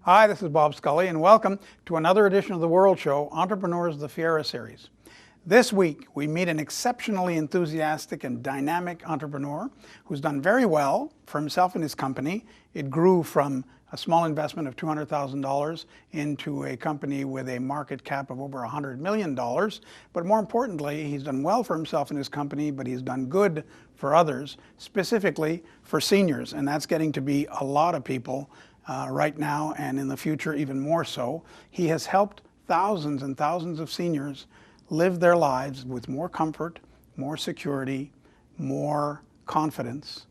Hi, this is Bob Scully, and welcome to another edition of The World Show, Entrepreneurs of the Fiera series. This week, we meet an exceptionally enthusiastic and dynamic entrepreneur who's done very well for himself and his company. It grew from a small investment of $200,000 into a company with a market cap of over $100 million. But more importantly, he's done well for himself and his company, but he's done good for others, specifically for seniors. And that's getting to be a lot of people right now and in the future even more so. He has helped thousands and thousands of seniors live their lives with more comfort, more security, more confidence,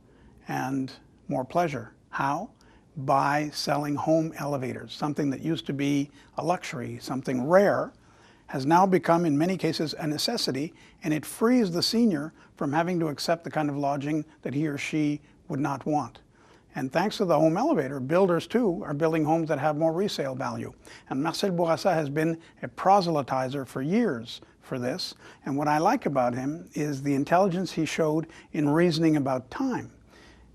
and more pleasure. How? By selling home elevators. Something that used to be a luxury, something rare, has now become in many cases a necessity, and it frees the senior from having to accept the kind of lodging that he or she would not want. And thanks to the home elevator, builders too are building homes that have more resale value. And Marcel Bourassa has been a proselytizer for years for this. And what I like about him is the intelligence he showed in reasoning about time.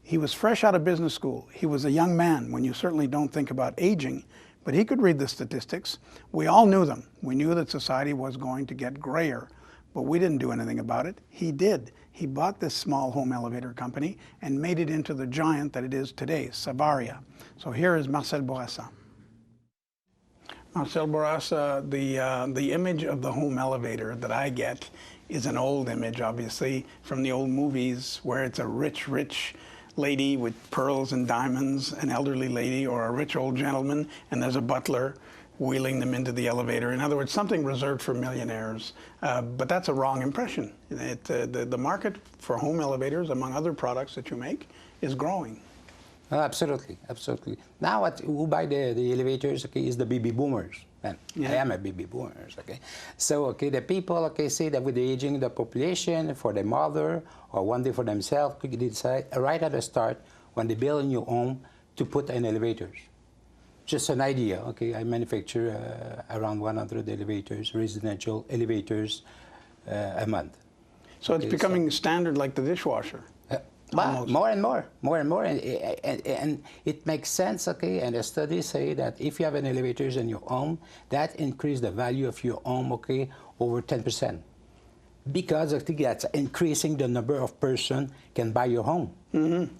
He was fresh out of business school. He was a young man when you certainly don't think about aging, but he could read the statistics. We all knew them. We knew that society was going to get grayer, but we didn't do anything about it. He did. He bought this small home elevator company and made it into the giant that it is today, Savaria. So here is Marcel Bourassa. Marcel Bourassa, the image of the home elevator that I get is an old image, obviously, from the old movies where it's a rich lady with pearls and diamonds, an elderly lady, or a rich old gentleman, and there's a butler wheeling them into the elevator. In other words, something reserved for millionaires. But that's a wrong impression. The market for home elevators, among other products that you make, is growing. Oh, absolutely, absolutely. Now, who buy the elevators, okay, is the baby boomers. And yeah. I am a baby boomer, okay? So, okay, the people, okay, say that with the aging of the population, for their mother, or one day for themselves, they decide right at the start, when they build a new home, to put in elevators. Just an idea, okay? I manufacture around 100 elevators, residential elevators, a month. So it's becoming standard like the dishwasher. More and more, and it makes sense, okay? And the studies say that if you have an elevators in your home, that increases the value of your home, okay, over 10%. Because I think that's increasing the number of person can buy your home,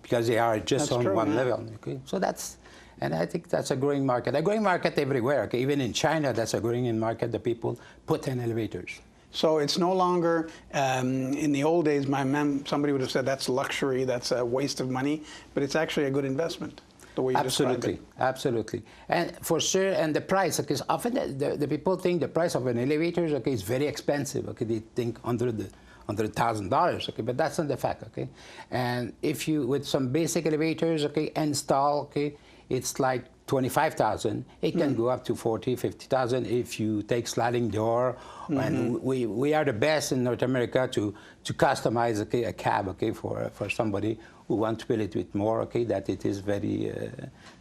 because they are just on one level, okay? So that's, and I think that's a growing market everywhere, okay? Even in China, that's a growing market. The people put in elevators. So it's no longer, in the old days, somebody would have said that's luxury, that's a waste of money, but it's actually a good investment, the way you described it. Absolutely. And for sure, and the price, because often the people think the price of an elevator, okay, is very expensive, okay? They think $100,000, okay, but that's not the fact, okay? And if you, with some basic elevators, okay, install, okay, it's like 25,000. It can go up to 40, 50,000 if you take sliding door. And we are the best in North America to customize, okay, a cab, okay, for somebody who wants to build it with more, okay, that it is very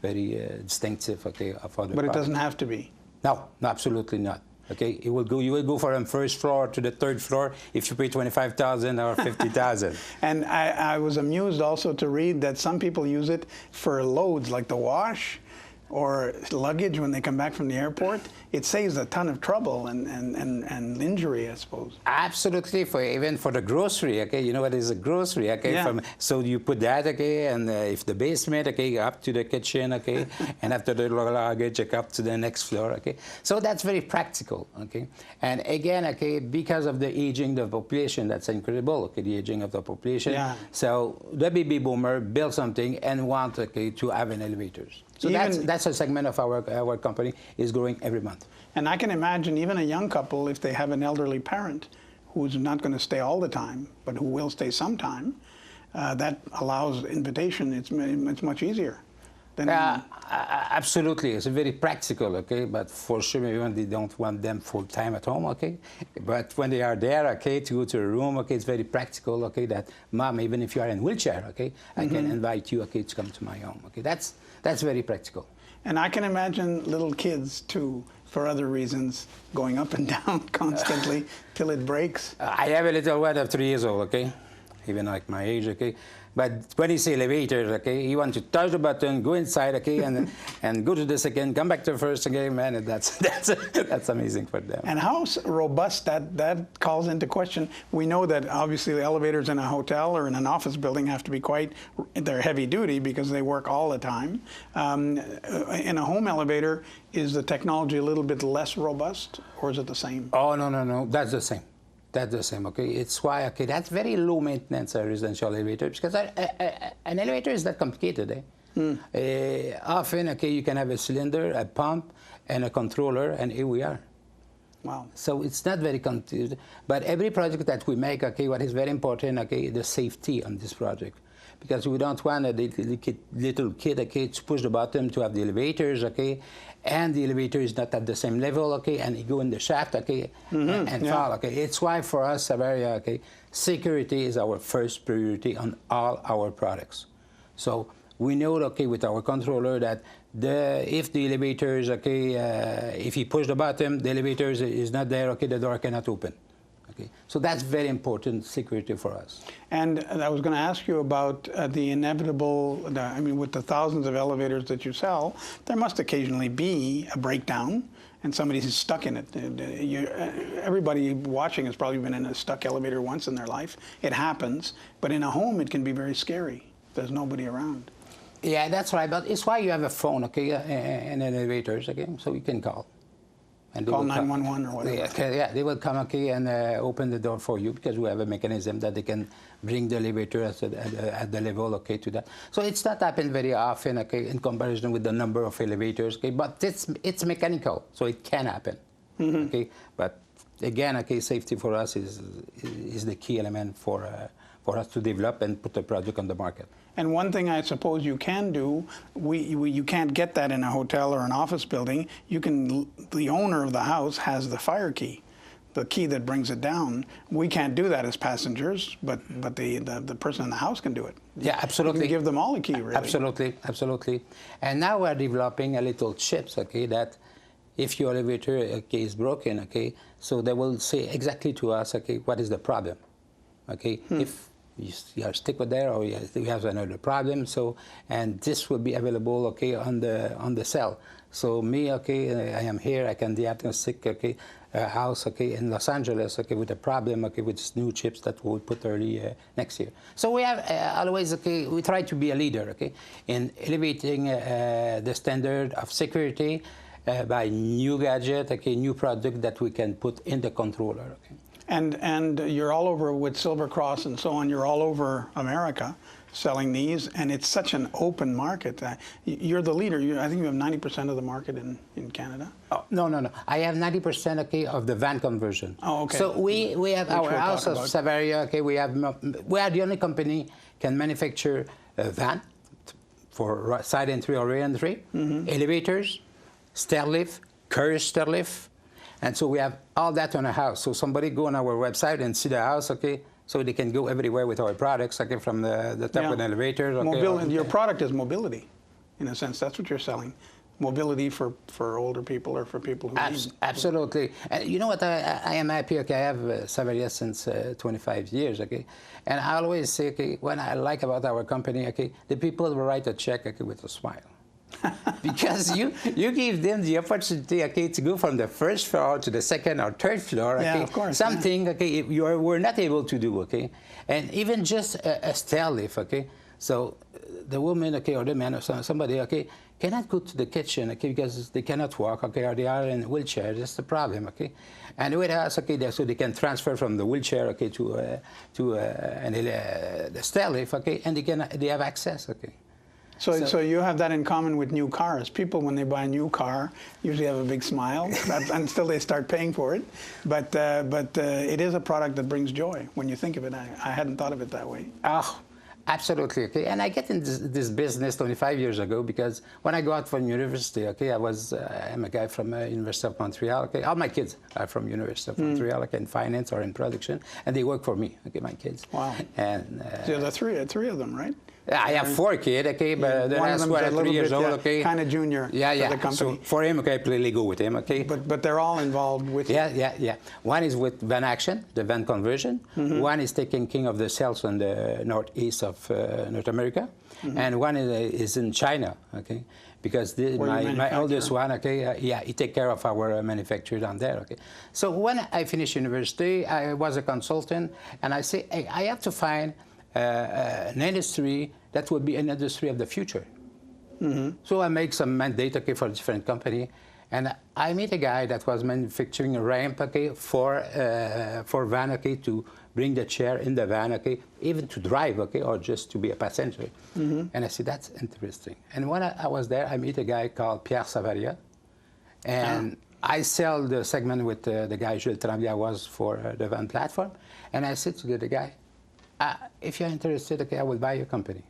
distinctive, okay, of other But products. It doesn't have to be. No, absolutely not. Okay, you will go from first floor to the third floor if you pay 25,000 or 50,000. And I was amused also to read that some people use it for loads like the wash or luggage when they come back from the airport. It saves a ton of trouble and injury, I suppose. Absolutely, even for the grocery, okay? You know what is a grocery, okay? Yeah. So you put that, okay, and if the basement, okay, up to the kitchen, okay, and after the luggage, up to the next floor, okay? So that's very practical, okay? And again, okay, because of the aging of the population, that's incredible, okay, the aging of the population. Yeah. So the baby boomer built something and want, okay, to have an elevators. So that's a segment of our company is growing every month. And I can imagine even a young couple, if they have an elderly parent who's not going to stay all the time, but who will stay sometime, that allows invitation. It's much easier. Absolutely, it's very practical, okay? But for sure, maybe when they don't want them full time at home, okay? But when they are there, okay, to go to a room, okay, it's very practical, okay? That mom, even if you are in a wheelchair, okay, I can invite you, okay, to come to my home, okay? That's very practical. And I can imagine little kids too, for other reasons, going up and down constantly till it breaks. I have a little one of 3 years old, okay? even like my age, okay? But when you say elevators, okay, you want to touch the button, go inside, okay, and go to the second, come back to the first again, man, and that's amazing for them. And how robust that calls into question. We know that obviously the elevators in a hotel or in an office building have to be they're heavy duty because they work all the time. In a home elevator, is the technology a little bit less robust, or is it the same? Oh, no, that's the same. That's the same, okay? It's why, okay, that's very low maintenance, a residential elevator, because an elevator is not complicated, eh? Often, okay, you can have a cylinder, a pump, and a controller, and here we are. Wow. So it's not very complicated. But every project that we make, okay, what is very important, okay, the safety on this project. Because we don't want a little kid, okay, to push the button to have the elevators, okay, and the elevator is not at the same level, okay, and you go in the shaft, okay, and fall, okay. It's why for us, Savaria, okay, security is our first priority on all our products. So we know, okay, with our controller that if the elevator is, okay, if you push the button, the elevator is not there, okay, the door cannot open. Okay. So that's very important security for us. And I was going to ask you about the inevitable, I mean, with the thousands of elevators that you sell, there must occasionally be a breakdown and somebody's stuck in it. Everybody watching has probably been in a stuck elevator once in their life. It happens, but in a home it can be very scary. There's nobody around. Yeah, that's right, but it's why you have a phone, okay, in elevators, okay, so you can call. And call 911 or whatever. Yeah, they will come, okay, and open the door for you because we have a mechanism that they can bring the elevator at the level, okay, to that. So it's not happened very often, okay, in comparison with the number of elevators, okay, but it's mechanical, so it can happen, okay. But again, okay, safety for us is the key element for us to develop and put the product on the market. And one thing I suppose you can do, you can't get that in a hotel or an office building. The owner of the house has the fire key, the key that brings it down. We can't do that as passengers, but the person in the house can do it. Yeah, absolutely. You can give them all the key, really. Absolutely, absolutely. And now we're developing a little chips, okay, that if your elevator, okay, is broken, okay, so they will say exactly to us, okay, what is the problem, okay, if you are stuck with there or you have another problem, so, and this will be available, okay, on the cell. So me, okay, I am here, I can diagnostic, okay, a house, okay, in Los Angeles, okay, with a problem, okay, with these new chips that we'll put early next year. So we have always, okay, we try to be a leader, okay, in elevating the standard of security by new gadget, okay, new product that we can put in the controller, okay. And you're all over with Silver Cross and so on. You're all over America selling these, and it's such an open market. You're the leader. I think you have 90% of the market in Canada. Oh, no. I have 90%, okay, of the van conversion. Oh, okay. So we have our house of Savaria. Okay, we are the only company can manufacture a van for side entry or rear entry, elevators, stair lift, courier stair lift. And so we have all that on a house. So somebody go on our website and see the house, okay, so they can go everywhere with our products, okay, from the top of the elevator. Okay, your product is mobility, in a sense. That's what you're selling. Mobility for older people or for people who need. Absolutely. And you know what? I am happy, okay, I have Savaria since 25 years, okay. And I always say, okay, what I like about our company, okay, the people will write a check, okay, with a smile. Because you give them the opportunity, okay, to go from the first floor to the second or third floor, okay, yeah, of course, something, okay, we're not able to do, okay, and even just a stair lift, okay. So the woman, okay, or the man or somebody, okay, cannot go to the kitchen, okay, because they cannot walk, okay, or they are in a wheelchair. That's the problem, okay. And with us, okay, so they can transfer from the wheelchair, okay, to the stair lift, okay, and they have access, okay. So you have that in common with new cars. People, when they buy a new car, usually have a big smile until they start paying for it. But it is a product that brings joy when you think of it. I hadn't thought of it that way. Oh, absolutely, okay. And I get into this business 25 years ago because when I go out from university, okay, I'm a guy from University of Montreal, okay. All my kids are from University of Montreal, okay, in finance or in production, and they work for me, okay, my kids. Wow. And so the three of them, right? I have 4 kids, okay, but the One of last them's one a at 3 little years bit, old, okay. kind of junior Yeah, for yeah. the company. So for him, okay, I play go with him, okay. But they're all involved with you. Yeah. One is with van action, the van conversion. One is taking care of the sales on the northeast of North America, and one is in China, okay. Because my oldest one, okay, he take care of our manufacturer down there, okay. So when I finished university, I was a consultant, and I say, hey, I have to find an industry that would be an industry of the future. So I make some mandate, okay, for a different company, and I meet a guy that was manufacturing a ramp, okay, for van, okay, to bring the chair in the van, okay, even to drive, okay, or just to be a passenger. And I said, that's interesting. And when I was there, I meet a guy called Savaria, and I sell the segment with the guy Jules Tremblay was for the van platform, and I said to the guy, if you're interested, okay, I will buy your company.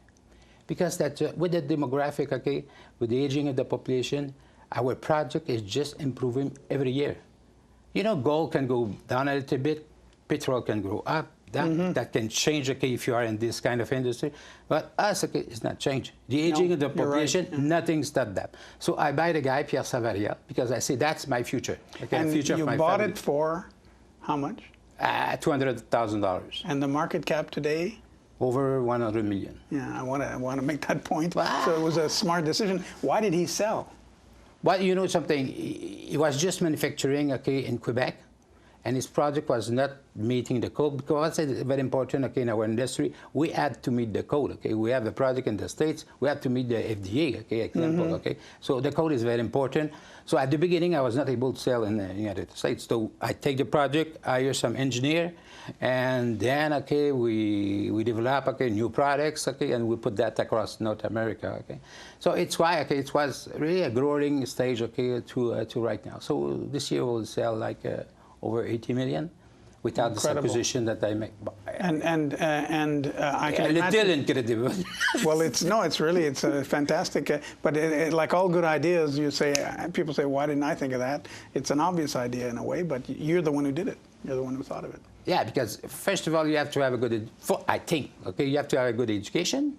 Because that with the demographic, okay, with the aging of the population, our project is just improving every year. You know, gold can go down a little bit, petrol can go up, that can change, okay, if you are in this kind of industry. But us, okay, it's not changed. The aging of the population, nothing stopped that. So I buy the guy, Savaria, because I say that's my future. Okay, And the future you of my bought family. it for how much? $200,000. And the market cap today? Over 100 million. Yeah, I want to make that point. Wow. So it was a smart decision. Why did he sell? Well, you know something, he was just manufacturing, okay, in Quebec, and his project was not meeting the code, because it's very important, okay, in our industry, we had to meet the code, okay. We have a project in the States, we have to meet the FDA, okay, example, okay. So the code is very important. So at the beginning, I was not able to sell in the United States. So I take the project, I hire some engineer, and then, okay, we develop, okay, new products, okay, and we put that across North America, okay. So it's why, okay, it was really a growing stage, okay, to right now. So this year we'll sell like over 80 million without this acquisition that I make. And I can a little imagine. incredible. Well, it's a fantastic, but like all good ideas, you say, people say, why didn't I think of that? It's an obvious idea in a way, but you're the one who did it. You're the one who thought of it. Yeah, because first of all, you have to have a good, I think, okay, you have to have a good education,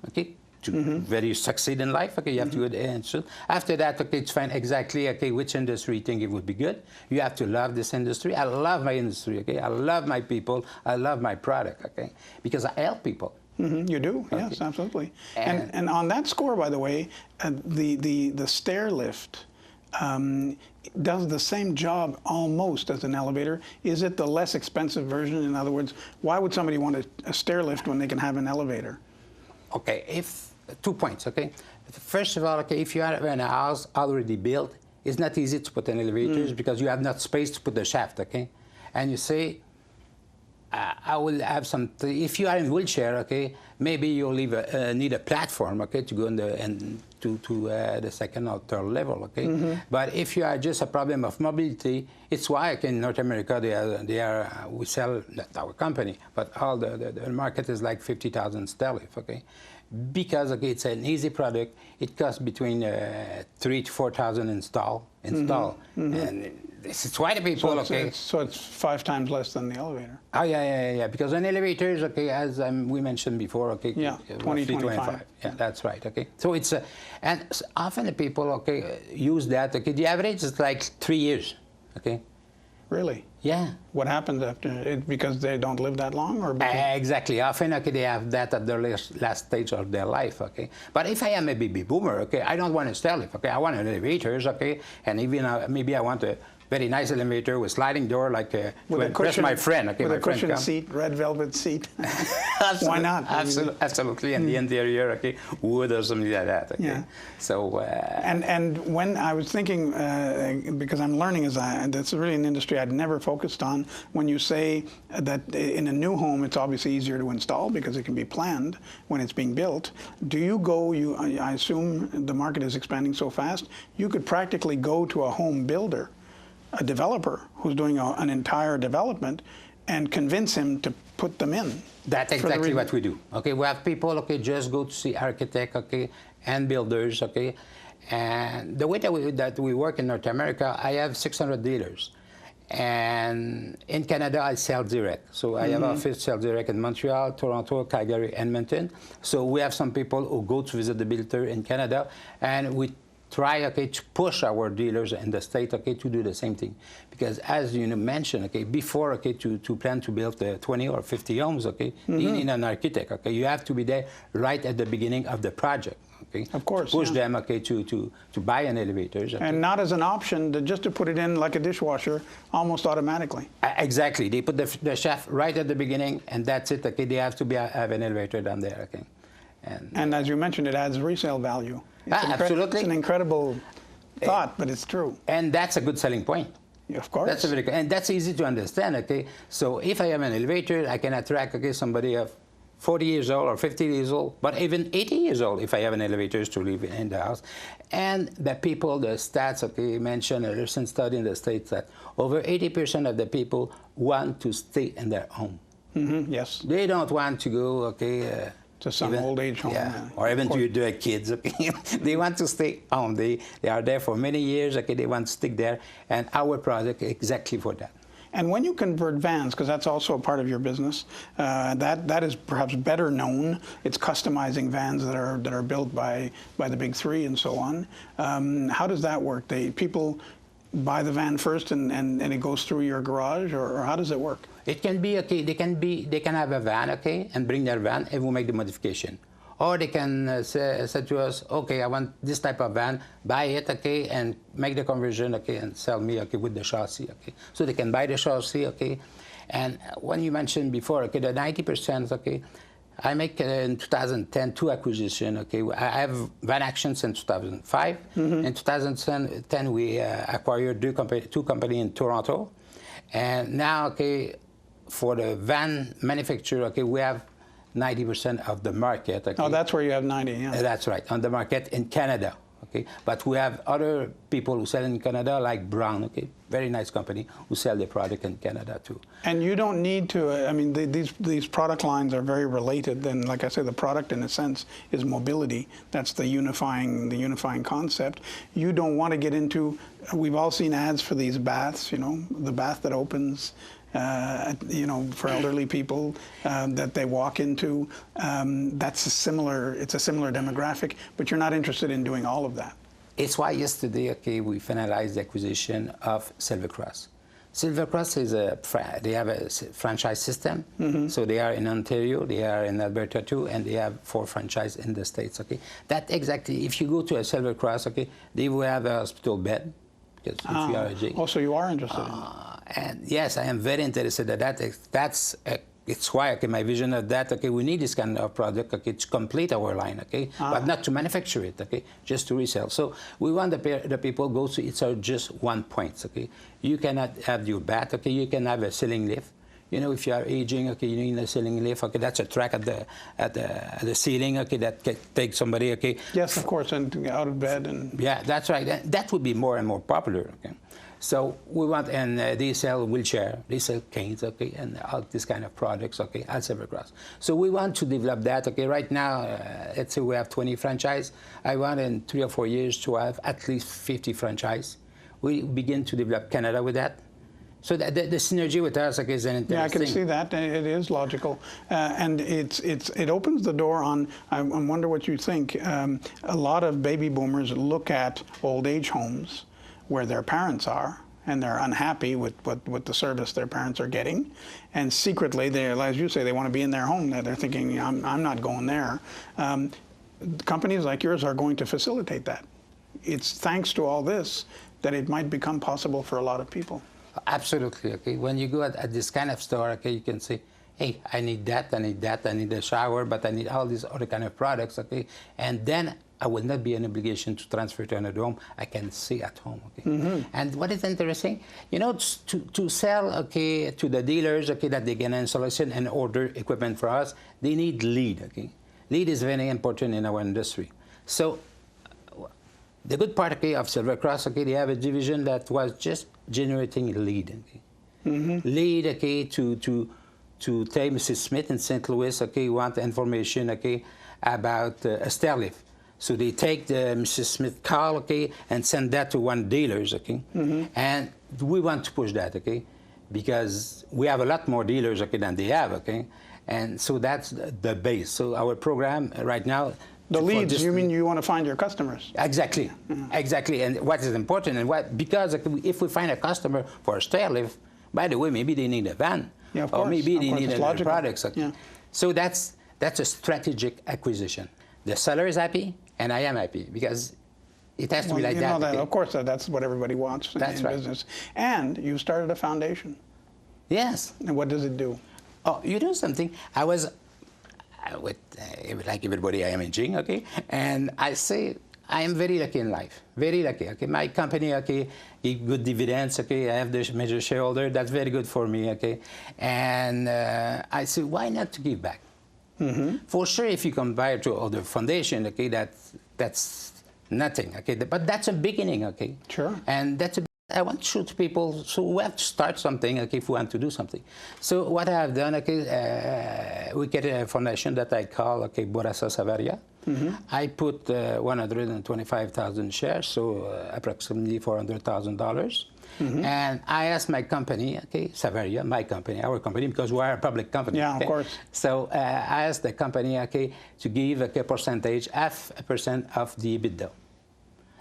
okay, to very succeed in life, okay, you have to go answer. After that, okay, to find exactly, okay, which industry you think it would be good. You have to love this industry. I love my industry, okay, I love my people, I love my product, okay, because I help people. You do, yes, absolutely. And on that score, by the way, the stair lift does the same job almost as an elevator. Is it the less expensive version? In other words, why would somebody want a stair lift when they can have an elevator? Okay, 2 points, okay? First of all, okay, if you have a house already built, it's not easy to put an elevator because you have not space to put the shaft, okay? And you say, I will have some, if you are in wheelchair, okay, maybe you'll need a platform, okay, to go in to the second or third level, okay? But if you are just a problem of mobility, it's why, okay, in North America, we sell, not our company, but all the market is like 50,000 sterling, okay? Because, okay, it's an easy product. It costs between 3,000 to 4,000 install. And this is why the people, So it's 5 times less than the elevator. Oh, yeah. Because an elevator is, okay, as we mentioned before, okay. Yeah, 20, 25. Yeah, that's right, okay. So it's, and often the people, okay, use that, okay. The average is like 3 years, okay. Really? Yeah. What happens after it? Because they don't live that long, or because exactly. Often, okay, they have that at their last stage of their life, okay. But if I am a baby boomer, okay, I don't want a stair lift, okay. I want an elevator, okay, and even maybe I want a very nice elevator with sliding door, like to impress my friend, okay. With my a cushion friend seat, red velvet seat. Why not? Absolutely. And the interior, okay, wood or something like that. Okay. Yeah. So. And when I was thinking, because I'm learning that's really an industry I'd never focused on. When you say that in a new home, it's obviously easier to install because it can be planned when it's being built. Do you go? I assume the market is expanding so fast. You could practically go to a home builder, a developer who's doing an entire development, and convince him to put them in. That's exactly what we do. Okay, we have people, okay, just go to see architect, okay, and builders, okay. And the way that we work in North America, I have 600 dealers. And in Canada, I sell direct. So I have office sell direct in Montreal, Toronto, Calgary, Edmonton. So we have some people who go to visit the builder in Canada, and we try to push our dealers in the state to do the same thing. Because as you mentioned, before to plan to build 20 or 50 homes, you need an architect. You have to be there right at the beginning of the project. Of course. To push them to buy an elevator. And not as an option, just to put it in like a dishwasher, almost automatically. Exactly. They put the shaft right at the beginning, and that's it. They have to have an elevator down there. And as you mentioned, it adds resale value. Absolutely. It's an incredible thought, but it's true. And that's a good selling point. Of course. That's a very good, and that's easy to understand. So if I have an elevator, I can attract somebody of 40 years old or 50 years old, but even 80 years old if I have an elevator to live in the house. And the people, the stats mentioned a recent study in the States that over 80% of the people want to stay in their home. Yes. They don't want to go, to some old age home. Or even to their kids. They want to stay home. They are there for many years. They want to stick there. And our product exactly for that. And when you convert vans, because that's also a part of your business, that is perhaps better known. It's customizing vans that are built by the big three and so on. How does that work? People buy the van first and it goes through your garage, or how does it work? It can be they can have a van and bring their van and we'll make the modification. Or they can say to us, I want this type of van, buy it, and make the conversion, and sell me, with the chassis, So they can buy the chassis, And when you mentioned before, the 90%, I make in 2010 two acquisitions, I have Van Action since 2005. In 2010, we acquired two companies in Toronto. And now, for the van manufacturer, we have 90% of the market. Oh, that's where you have 90, yeah. That's right, on the market in Canada. But we have other people who sell in Canada, like Brown, very nice company, who sell the product in Canada too. And you don't need to, I mean, these product lines are very related. And like I say, the product in a sense is mobility. That's the unifying concept. You don't want to get into, we've all seen ads for these baths, the bath that opens, for elderly people that they walk into. It's a similar demographic, but you're not interested in doing all of that. It's why yesterday, we finalized the acquisition of Silvercross. Silvercross they have a franchise system. So they are in Ontario, they are in Alberta too, and they have 4 franchises in the States. That exactly, if you go to a Silvercross, they will have a hospital bed. Because if you are a G. So you are interested in it. And yes, I am very interested in that. It's why my vision of that. We need this kind of product to complete our line. But not to manufacture it. Just to resell. So we want the people go to it's just one point. You cannot have your bath. You can have a ceiling lift. If you are aging, you need a ceiling lift. That's a track at the ceiling. That can take somebody. Yes, of course, and out of bed and. Yeah, that's right. That would be more and more popular. So we want, and they sell wheelchair, they sell canes, and all this kind of products, at Silvercross. So we want to develop that, Right now, let's say we have 20 franchise. I want in 3 or 4 years to have at least 50 franchise. We begin to develop Canada with that. So the synergy with us is an interesting. Yeah, I can see that. It is logical, and it opens the door on. I wonder what you think. A lot of baby boomers look at old age homes where their parents are, and they're unhappy with the service their parents are getting, and secretly, as you say, they want to be in their home. They're thinking, I'm not going there. Companies like yours are going to facilitate that. It's thanks to all this that it might become possible for a lot of people. Absolutely. When you go at this kind of store, you can say, hey, I need that, I need a shower, but I need all these other kind of products, and then I will not be an obligation to transfer to another home. I can stay at home, And what is interesting, to sell, to the dealers, that they get installation and order equipment for us, they need lead, Lead is very important in our industry. So the good part, of Silvercross, they have a division that was just generating lead, Lead, to tell Mrs. Smith in St. Louis, want information, about a stair lift. So they take the Mrs. Smith car, okay, and send that to one dealers, okay? And we want to push that, okay? Because we have a lot more dealers, okay, than they have, okay? And so that's the base. So our program right now... The leads, you mean you want to find your customers? Exactly, exactly. And what is important, and because if we find a customer for a stair lift, by the way, maybe they need a van, yeah, of or course. maybe they need other other products. Okay? Yeah. So that's a strategic acquisition. The seller is happy, and I am happy, because it has to be like you that. Know that. Okay? Of course, that's what everybody wants in business. And you started a foundation. Yes. And what does it do? Oh, you know something? I was, with like everybody, I am aging, okay? And I say, I am very lucky in life, very lucky, okay? My company, okay, give good dividends, okay? I have the major shareholder, that's very good for me, okay? And I say, why not to give back? For sure, if you compare to other foundation, okay, that's nothing, okay? But that's a beginning, okay? Sure. And that's I want to show to people, so we have to start something, okay, if we want to do something. So what I have done, okay, we get a foundation that I call, okay, Bourassa Savaria. I put 125,000 shares, so approximately $400,000. And I asked my company, okay, Savaria, my company, our company, because we are a public company. Yeah, okay? of course. So I asked the company, okay, to give a percentage, 0.5% of the EBITDA.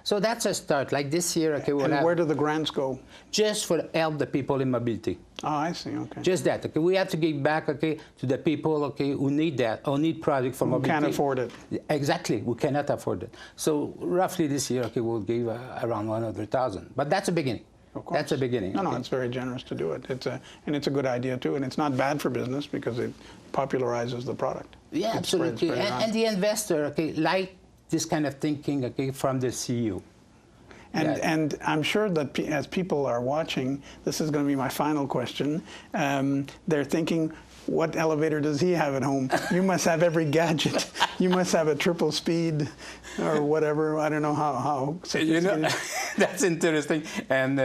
So that's a start. Like this year, okay, we'll And where do the grants go? Just for help the people in mobility. Oh, I see. Okay. Just that. Okay, we have to give back, okay, to the people, okay, who need that or need product for mobility. Who can't afford it. Exactly. We cannot afford it. So roughly this year, okay, we'll give around 100,000. But that's a beginning. Of course. That's a beginning. No, okay? it's very generous to do it. And it's a good idea too, and it's not bad for business because it popularizes the product. Yeah, absolutely. And the investor, okay, like this kind of thinking, okay, from the CEO. And I'm sure that as people are watching, this is going to be my final question. They're thinking, what elevator does he have at home? You must have every gadget. You must have a triple speed or whatever. I don't know how you know, that's interesting. And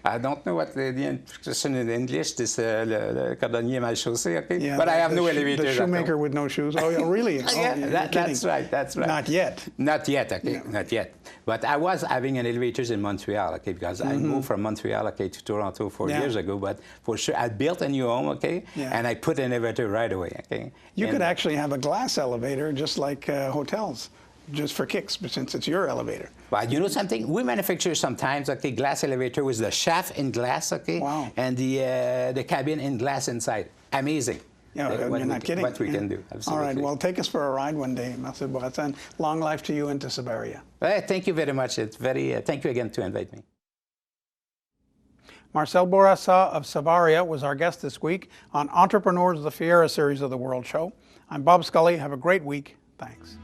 I don't know what the expression in English, this le cordonnier mal chaussé, okay? Yeah, but I have no elevator. The shoemaker with no shoes. Oh, yeah, really? Yeah, that's right, that's right. Not yet. Not yet, okay, Yeah. not yet. But I was having an elevators in Montreal, okay, because I moved from Montreal, okay, to Toronto 4 years ago. But for sure, I built a new home, okay, and I put an elevator right away, okay. You could actually have a glass elevator, just like hotels, just for kicks, but since it's your elevator. But you know something? We manufacture sometimes, okay, glass elevator with the shaft in glass, okay, wow. and the cabin in glass inside. Amazing. Yeah, you're not kidding. What we can do, absolutely. All right, well, take us for a ride one day, Marcel Bourassa, and long life to you and to Savaria. Thank you very much. It's very, thank you again to invite me. Marcel Bourassa of Savaria was our guest this week on Entrepreneurs, the Fiera series of the World Show. I'm Bob Scully. Have a great week. Thanks.